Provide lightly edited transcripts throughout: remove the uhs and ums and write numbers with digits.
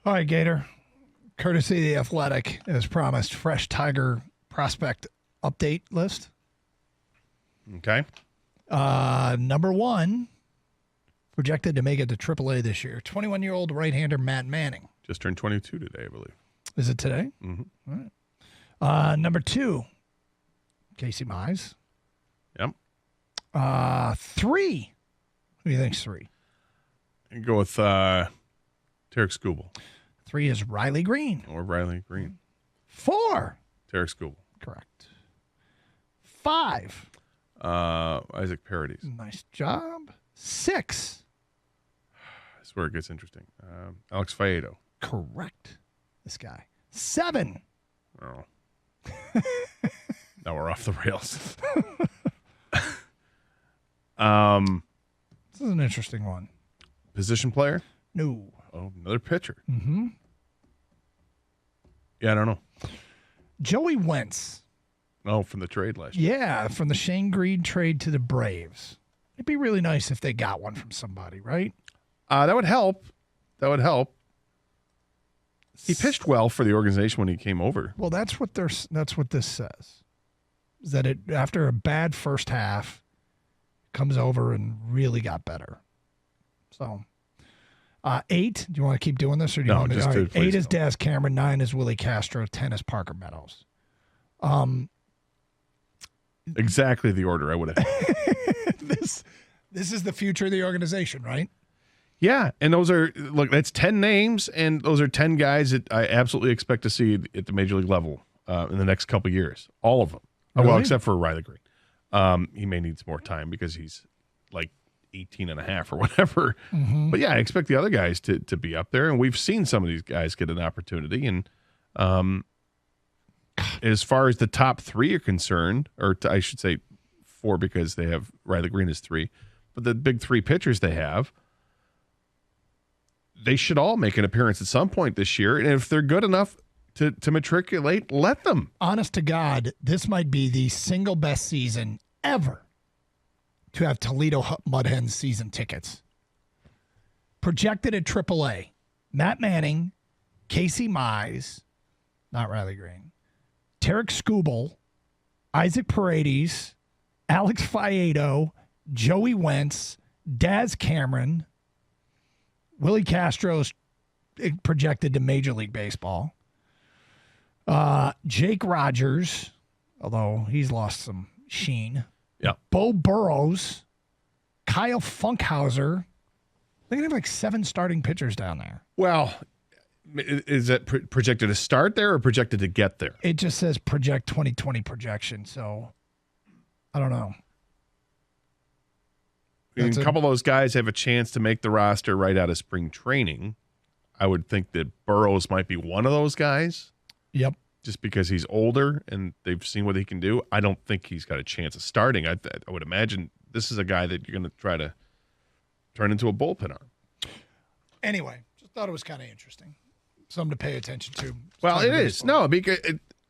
All right, Gator. Courtesy of The Athletic, as promised, fresh Tiger prospect update list. Okay. Number one, projected to make it to AAA this year, 21-year-old right-hander Matt Manning. Just turned 22 today, I believe. Is it today? Mm-hmm. All right. Number two, Casey Mize. Yep. 3. Who do you think's 3? And go with Tarek Skubal. 3 is Riley Green. Or Riley Green. 4. Tarek Skubal. Correct. 5. Isaac Paradis. Nice job. 6. That's where it gets interesting. Alex Faedo. Correct. This guy. 7. Oh. Now we're off the rails. This is an interesting one. Position player? No. Oh, another pitcher. Mm-hmm. Yeah, I don't know. Joey Wentz. Oh, from the trade last year. Yeah, from the Shane Green trade to the Braves. It'd be really nice if they got one from somebody, right? That would help. He pitched well for the organization when he came over. Well, that's what this says. Is that it after a bad first half comes over and really got better. So 8. Do you want to keep doing this or do you want to? Just All right, 8 is go. Daz Cameron, 9 is Willie Castro, 10 is Parker Meadows. Exactly the order I would have. This is the future of the organization, right? Yeah, and those are that's 10 names, and those are 10 guys that I absolutely expect to see at the major league level in the next couple of years. All of them. Really? Well, except for Riley Green. He may need some more time because he's like 18 and a half or whatever. Mm-hmm. But yeah, I expect the other guys to be up there, and we've seen some of these guys get an opportunity. And as far as the top 3 are concerned, or I should say 4 because they have Riley Green as 3, but the big 3 pitchers they have, they should all make an appearance at some point this year. And if they're good enough to matriculate, let them. Honest to God, this might be the single best season ever to have Toledo Mud Hens season tickets. Projected at AAA, Matt Manning, Casey Mize, not Riley Green, Tarek Skubal, Isaac Paredes, Alex Faedo, Joey Wentz, Daz Cameron, Willie Castro's projected to Major League Baseball. Jake Rogers, although he's lost some sheen. Yeah. Bo Burrows, Kyle Funkhauser. They're going to have like 7 starting pitchers down there. Well, is that projected to start there or projected to get there? It just says project 2020 projection, so I don't know. A couple of those guys have a chance to make the roster right out of spring training. I would think that Burrows might be one of those guys. Yep. Just because he's older and they've seen what he can do. I don't think he's got a chance of starting. I would imagine this is a guy that you're going to try to turn into a bullpen arm. Anyway, just thought it was kind of interesting. Something to pay attention to. Well, it is. No, because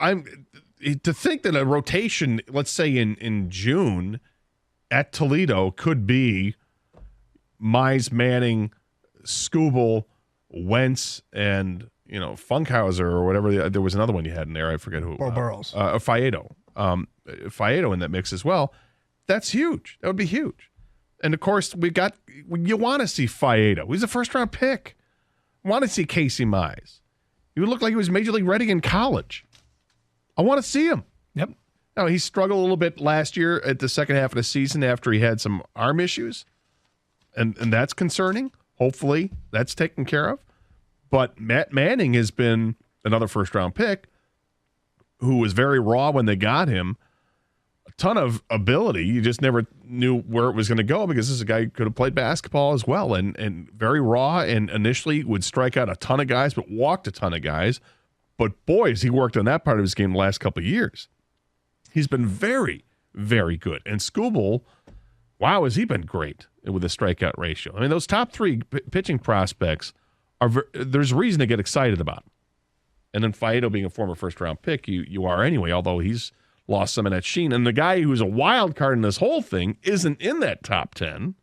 to think that a rotation, let's say in June at Toledo, could be Mize, Manning, Skubal, Wentz, and Funkhauser or whatever. There was another one you had in there. I forget who. Bo Burrows. Faedo. Faedo in that mix as well. That's huge. That would be huge. And, of course, you want to see Faedo. He's a first-round pick. Want to see Casey Mize. He would look like he was Major League ready in college. I want to see him. Yep. Now, he struggled a little bit last year at the second half of the season after he had some arm issues, and that's concerning. Hopefully, that's taken care of. But Matt Manning has been another first-round pick who was very raw when they got him. A ton of ability. You just never knew where it was going to go because this is a guy who could have played basketball as well and very raw and initially would strike out a ton of guys but walked a ton of guys. But, boy, has he worked on that part of his game the last couple of years. He's been very, very good. And Skubal, wow, has he been great with the strikeout ratio. I mean, those top 3 pitching prospects, there's reason to get excited about him. And then Faedo being a former first-round pick, you are anyway, although he's lost some of that sheen. And the guy who's a wild card in this whole thing isn't in that top 10.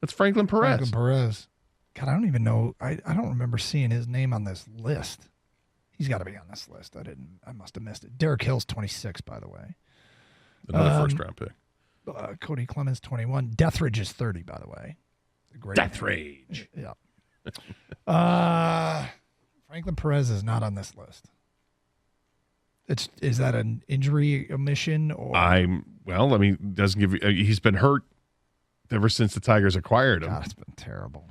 That's Franklin Perez. Franklin Perez. God, I don't even know. I don't remember seeing his name on this list. He's got to be on this list. I must have missed it. Derek Hill's 26, by the way. Another first-round pick. Cody Clemens, 21. Deathridge is 30, by the way. Great. Deathridge. Yeah. Franklin Perez is not on this list. Is that an injury omission or? Doesn't give you. He's been hurt ever since the Tigers acquired him. God, it's been terrible.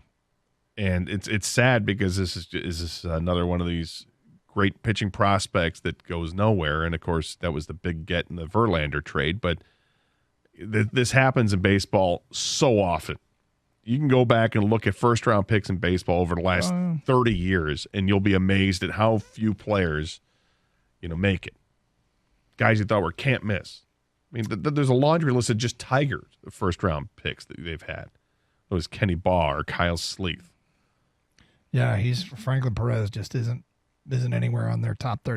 And it's sad because this is another one of these great pitching prospects that goes nowhere. And of course, that was the big get in the Verlander trade. But this happens in baseball so often. You can go back and look at first-round picks in baseball over the last 30 years, and you'll be amazed at how few players, make it. Guys you thought were can't miss. I mean, there's a laundry list of just Tigers, the first-round picks that they've had. It was Kenny Baugh or Kyle Sleeth. Yeah, Franklin Perez just isn't anywhere on their top 30.